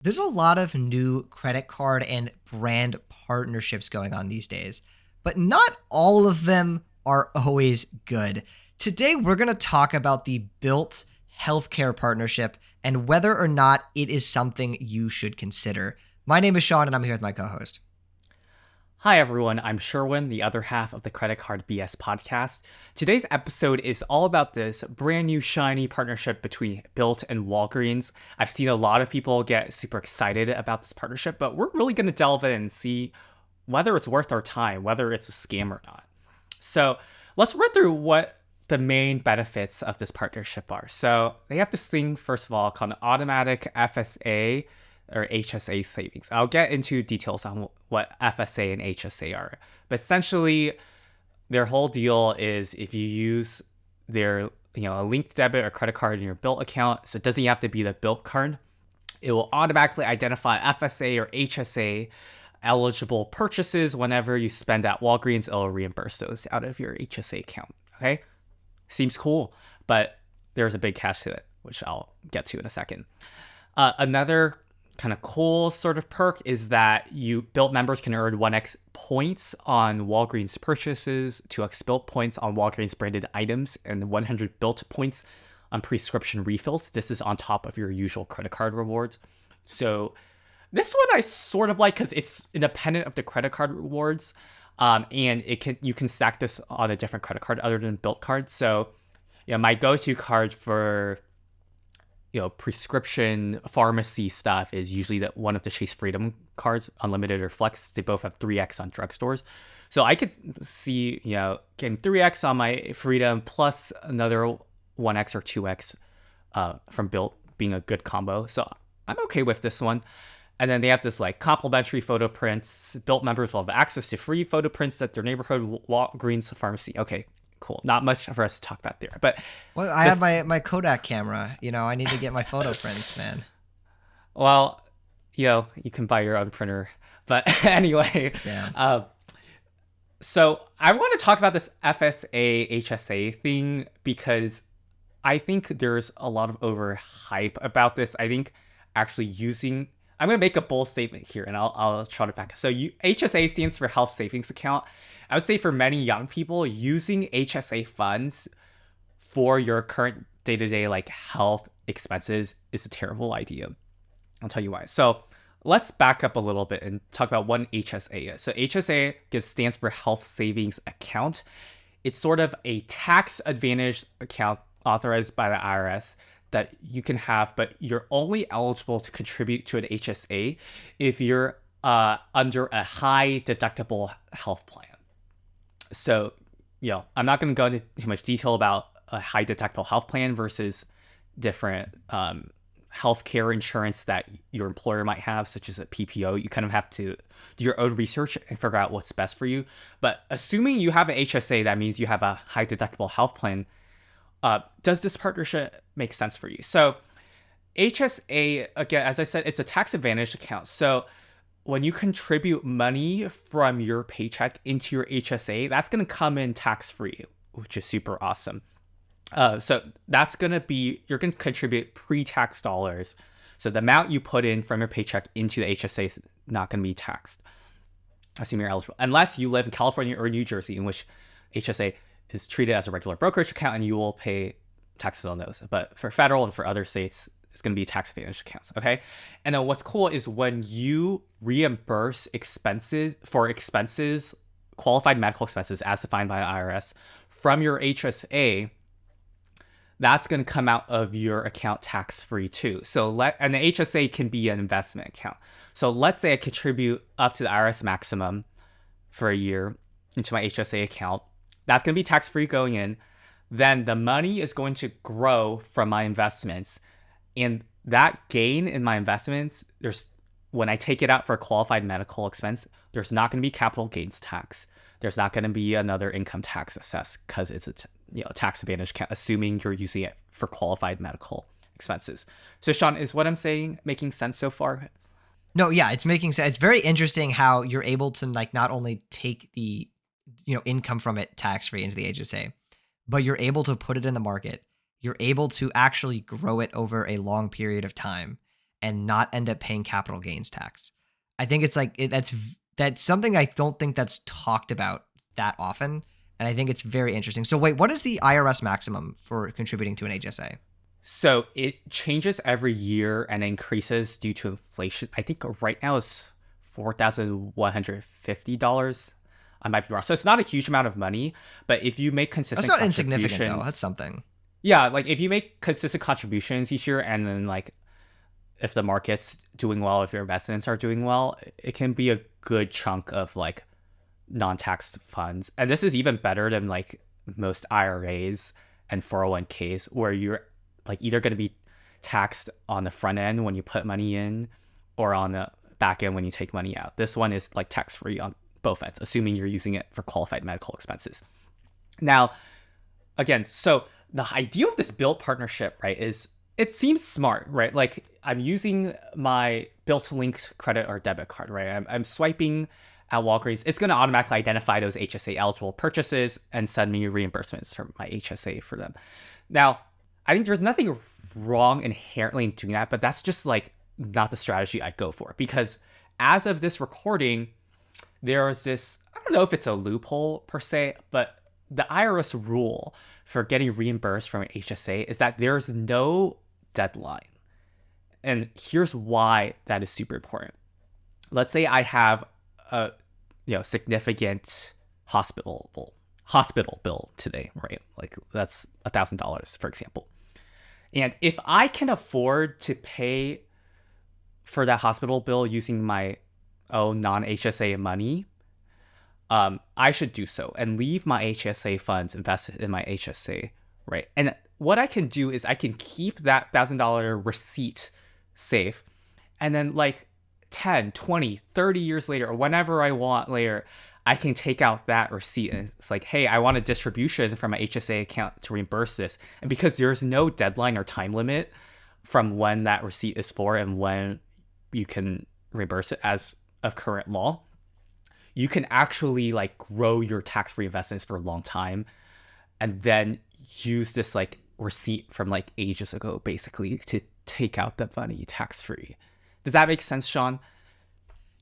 There's a lot of new credit card and brand partnerships going on these days, but not all of them are always good. Today, we're going to talk about the Bilt healthcare partnership and whether or not it is something you should consider. My name is Sean, and I'm here with my co-host. Hi everyone, I'm Sherwin, the other half of the Credit Card BS podcast. Today's episode is all about this brand new shiny partnership between Bilt and Walgreens. I've seen a lot of people get super excited about this partnership, but we're really going to delve in and see whether it's worth our time, whether it's a scam or not. So let's run through what the main benefits of this partnership are. So they have this thing, first of all, called automatic FSA or HSA savings. I'll get into details on what FSA and HSA are. But essentially, their whole deal is if you use their, a linked debit or credit card in your Bilt account, so it doesn't have to be the Bilt card, it will automatically identify FSA or HSA eligible purchases whenever you spend at Walgreens. It'll reimburse those out of your HSA account. Okay? Seems cool, but there's a big catch to it, which I'll get to in a second. Another kind of cool sort of perk is that Bilt members can earn 1x points on Walgreens purchases, 2x Bilt points on Walgreens branded items, and 100 Bilt points on prescription refills. This is on top of your usual credit card rewards. So this one I sort of like because it's independent of the credit card rewards, and you can stack this on a different credit card other than Bilt card. So my go-to card for prescription pharmacy stuff is usually one of the Chase Freedom cards, Unlimited or Flex. They both have 3x on drugstores. So I could see, getting 3x on my Freedom plus another 1x or 2x from Bilt being a good combo. So I'm okay with this one. And then they have this complimentary photo prints. Bilt members will have access to free photo prints at their neighborhood Walgreens pharmacy. Okay, cool. Not much for us to talk about there, but I have my Kodak camera. I need to get my photo prints, man. Well, you can buy your own printer, but anyway. Yeah. So I want to talk about this FSA HSA thing because I think there's a lot of overhype about this. I think actually I'm going to make a bold statement here, and I'll try to back up. So HSA stands for Health Savings Account. I would say for many young people, using HSA funds for your current day-to-day health expenses is a terrible idea. I'll tell you why. So let's back up a little bit and talk about what an HSA is. So HSA stands for Health Savings Account. It's sort of a tax-advantaged account authorized by the IRS that you can have, but you're only eligible to contribute to an HSA if you're under a high deductible health plan. So, I'm not going to go into too much detail about a high deductible health plan versus different healthcare insurance that your employer might have, such as a PPO. You kind of have to do your own research and figure out what's best for you. But assuming you have an HSA, that means you have a high deductible health plan. Does this partnership make sense for you? So HSA, again, as I said, it's a tax advantaged account. So when you contribute money from your paycheck into your HSA, that's going to come in tax free, which is super awesome. So that's going to be, you're going to contribute pre-tax dollars. So the amount you put in from your paycheck into the HSA is not going to be taxed, assuming you're eligible, unless you live in California or New Jersey, in which HSA is treated as a regular brokerage account and you will pay taxes on those. But for federal and for other states, it's going to be tax advantage accounts. Okay. And then what's cool is when you reimburse expenses, qualified medical expenses as defined by the IRS from your HSA, that's going to come out of your account tax free too. And the HSA can be an investment account. So let's say I contribute up to the IRS maximum for a year into my HSA account. That's going to be tax-free going in. Then the money is going to grow from my investments. And that gain in my investments, when I take it out for a qualified medical expense, there's not going to be capital gains tax. There's not going to be another income tax assessed because it's a tax advantage account, assuming you're using it for qualified medical expenses. So Sean, is what I'm saying making sense so far? No, yeah, it's making sense. It's very interesting how you're able to not only take the income from it tax-free into the HSA, but you're able to put it in the market. You're able to actually grow it over a long period of time. and not end up paying capital gains tax. I think it's like that's something I don't think that's talked about that often, and I think it's very interesting. So wait, what is the IRS maximum for contributing to an HSA? So it changes every year and increases due to inflation. I think right now it's $4,150. I might be wrong. So it's not a huge amount of money, but if you make That's consistent not insignificant though. contributions, That's something. yeah, like if you make consistent contributions each year, and then like if the market's doing well, if your investments are doing well, it can be a good chunk of like non-taxed funds. And this is even better than like most IRAs and 401ks, where you're like either going to be taxed on the front end when you put money in or on the back end when you take money out. This one is like tax free on both ends, assuming you're using it for qualified medical expenses. Now, again, so the idea of this Bilt partnership, right, is it seems smart, right? Like I'm using my Bilt linked credit or debit card, right? I'm swiping at Walgreens. It's going to automatically identify those HSA eligible purchases and send me reimbursements from my HSA for them. Now, I think there's nothing wrong inherently in doing that, but that's just like not the strategy I go for, because as of this recording, there's this, I don't know if it's a loophole per se, but the IRS rule for getting reimbursed from an HSA is that there's no deadline. And here's why that is super important. Let's say I have a significant hospital bill today, right? Like that's $1,000, for example. And if I can afford to pay for that hospital bill using my own non-HSA money, I should do so and leave my HSA funds invested in my HSA, right? And what I can do is I can keep that $1,000 receipt safe, and then like 10, 20, 30 years later, or whenever I want later, I can take out that receipt and it's like, hey, I want a distribution from my HSA account to reimburse this. And because there's no deadline or time limit from when that receipt is for and when you can reimburse it as of current law, you can actually like grow your tax-free investments for a long time and then use this like receipt from like ages ago basically to take out the money tax-free. Does that make sense, Sean?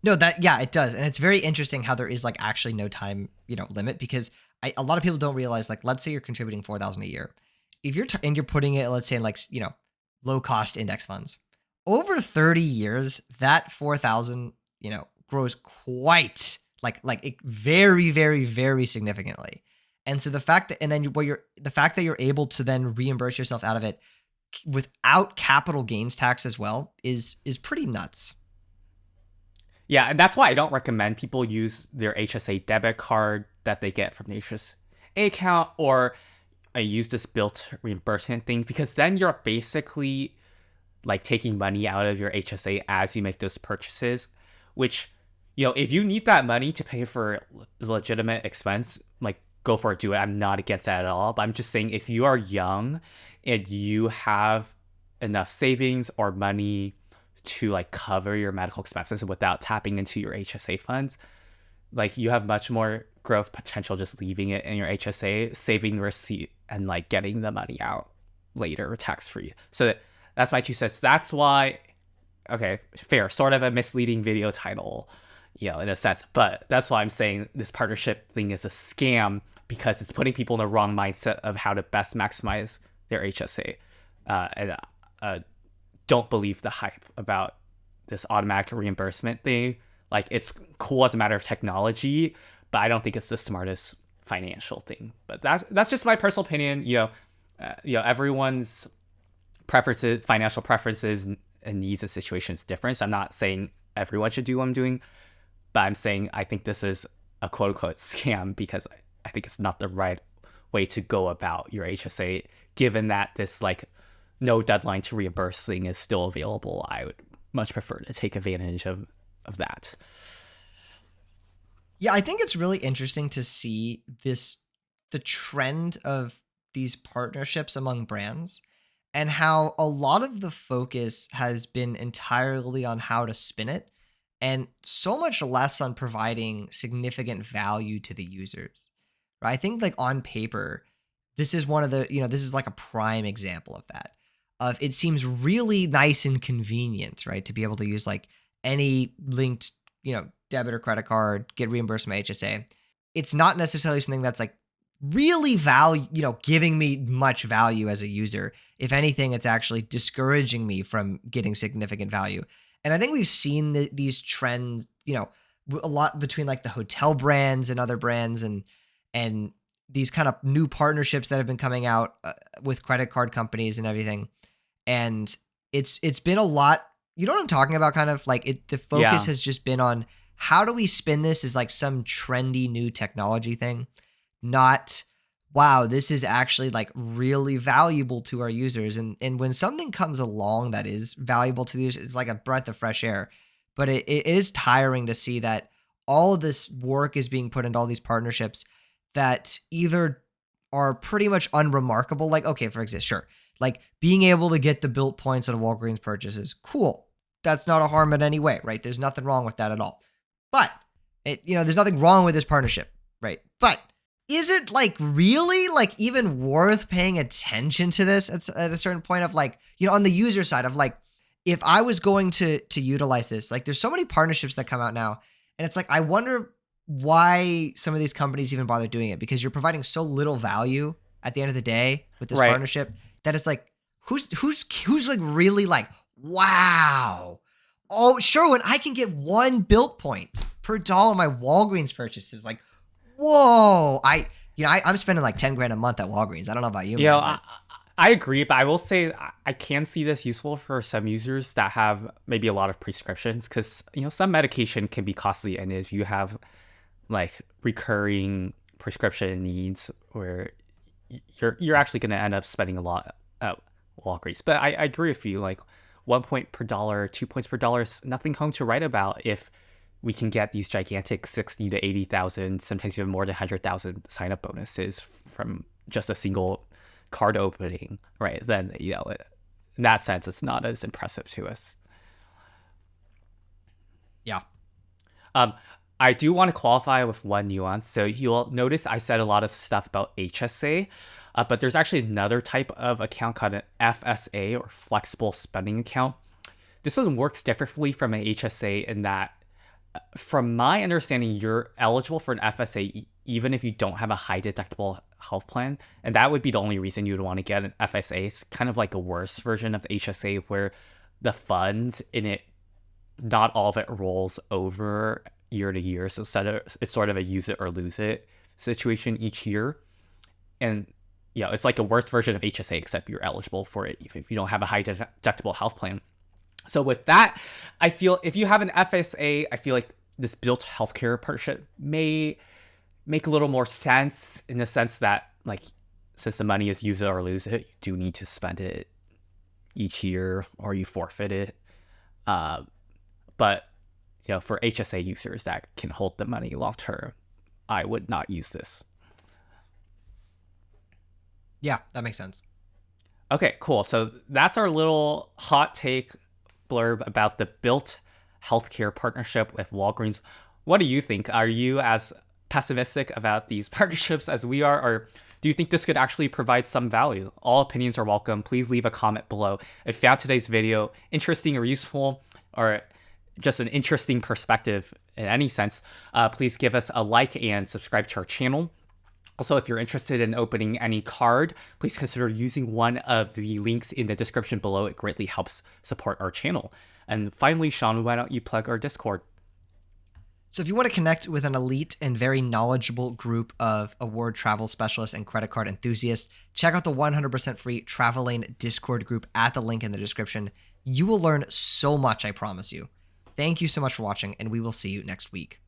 No, it does. And it's very interesting how there is like actually no time, limit, because a lot of people don't realize, like, let's say you're contributing 4,000 a year. If and you're putting it, let's say in like, low cost index funds, over 30 years, that 4,000, grows quite very, very, very significantly. And so the fact that, and then the fact that you're able to then reimburse yourself out of it without capital gains tax as well is pretty nuts. Yeah, and that's why I don't recommend people use their HSA debit card that they get from the HSA account, or I use this Bilt reimbursement thing, because then you're basically like taking money out of your HSA as you make those purchases, which, if you need that money to pay for legitimate expense, like go for it, do it. I'm not against that at all. But I'm just saying, if you are young and you have enough savings or money to like cover your medical expenses without tapping into your HSA funds, like you have much more growth potential just leaving it in your HSA, saving the receipt, and like getting the money out later tax free. So that's my 2 cents. That's why, okay, fair, sort of a misleading video title, in a sense, but that's why I'm saying this partnership thing is a scam, because it's putting people in the wrong mindset of how to best maximize their HSA. And don't believe the hype about this automatic reimbursement thing. Like, it's cool as a matter of technology, but I don't think it's the smartest financial thing. But that's just my personal opinion. Everyone's preferences, financial preferences, and needs and situations different. So I'm not saying everyone should do what I'm doing, but I'm saying I think this is a quote unquote scam, because I think it's not the right way to go about your HSA, given that this like no deadline to reimburse thing is still available. I would much prefer to take advantage of that. Yeah, I think it's really interesting to see the trend of these partnerships among brands, and how a lot of the focus has been entirely on how to spin it, and so much less on providing significant value to the users. Right? I think like on paper, this is one of the, this is like a prime example of that. of it seems really nice and convenient, right? To be able to use like any linked, debit or credit card, get reimbursed from HSA. It's not necessarily something that's like really giving me much value as a user. If anything, it's actually discouraging me from getting significant value. And I think we've seen these trends, a lot between like the hotel brands and other brands and these kind of new partnerships that have been coming out with credit card companies and everything. And it's been a lot. You know what I'm talking about? Kind of like the focus Yeah. has just been on how do we spin this as like some trendy new technology thing, not wow, this is actually like really valuable to our users. And when something comes along that is valuable to the users, it's like a breath of fresh air. But it is tiring to see that all of this work is being put into all these partnerships that either are pretty much unremarkable. Like, okay, for example, sure. Like being able to get the Bilt points on a Walgreens purchases, cool. That's not a harm in any way, right? There's nothing wrong with that at all. But there's nothing wrong with this partnership, right? But is it like really like even worth paying attention to this at a certain point of like, on the user side of like, if I was going to utilize this, like there's so many partnerships that come out now, and it's like I wonder why some of these companies even bother doing it, because you're providing so little value at the end of the day with this Right. partnership that it's like who's like really like, wow. Oh, sure, when I can get one Bilt point per dollar on my Walgreens purchases, like, whoa. I'm spending like 10 grand a month at Walgreens. I don't know about you, man. But I agree, but I will say I can see this useful for some users that have maybe a lot of prescriptions, because some medication can be costly, and if you have like recurring prescription needs where you're actually going to end up spending a lot at Walgreens. But I agree with you, like 1 point per dollar, 2 points per dollar is nothing home to write about if we can get these gigantic 60 to 80,000, sometimes even more than 100,000 sign up bonuses from just a single card opening, right? Then, in that sense, it's not as impressive to us. yeah. I do want to qualify with one nuance. So you'll notice I said a lot of stuff about HSA, but there's actually another type of account called an FSA, or flexible spending account. This one works differently from an HSA in that, from my understanding, you're eligible for an FSA even if you don't have a high deductible health plan. And that would be the only reason you would want to get an FSA. It's kind of like a worse version of the HSA, where the funds in it, not all of it rolls over year to year. So it's sort of a use it or lose it situation each year. And it's like a worse version of HSA, except you're eligible for it even if you don't have a high deductible health plan. So with that, I feel if you have an FSA, I feel like this Bilt healthcare partnership may make a little more sense, in the sense that, like, since the money is use it or lose it, you do need to spend it each year or you forfeit it. But for HSA users that can hold the money long term, I would not use this. Yeah, that makes sense. Okay, cool. So that's our little hot take blurb about the Bilt healthcare partnership with Walgreens. What do you think? Are you as pessimistic about these partnerships as we are, or do you think this could actually provide some value? All opinions are welcome. Please leave a comment below. If you found today's video interesting or useful, or just an interesting perspective in any sense, please give us a like and subscribe to our channel. Also, if you're interested in opening any card, please consider using one of the links in the description below. It greatly helps support our channel. And finally, Sean, why don't you plug our Discord? So if you want to connect with an elite and very knowledgeable group of award travel specialists and credit card enthusiasts, check out the 100% free Traveling Discord group at the link in the description. You will learn so much, I promise you. Thank you so much for watching, and we will see you next week.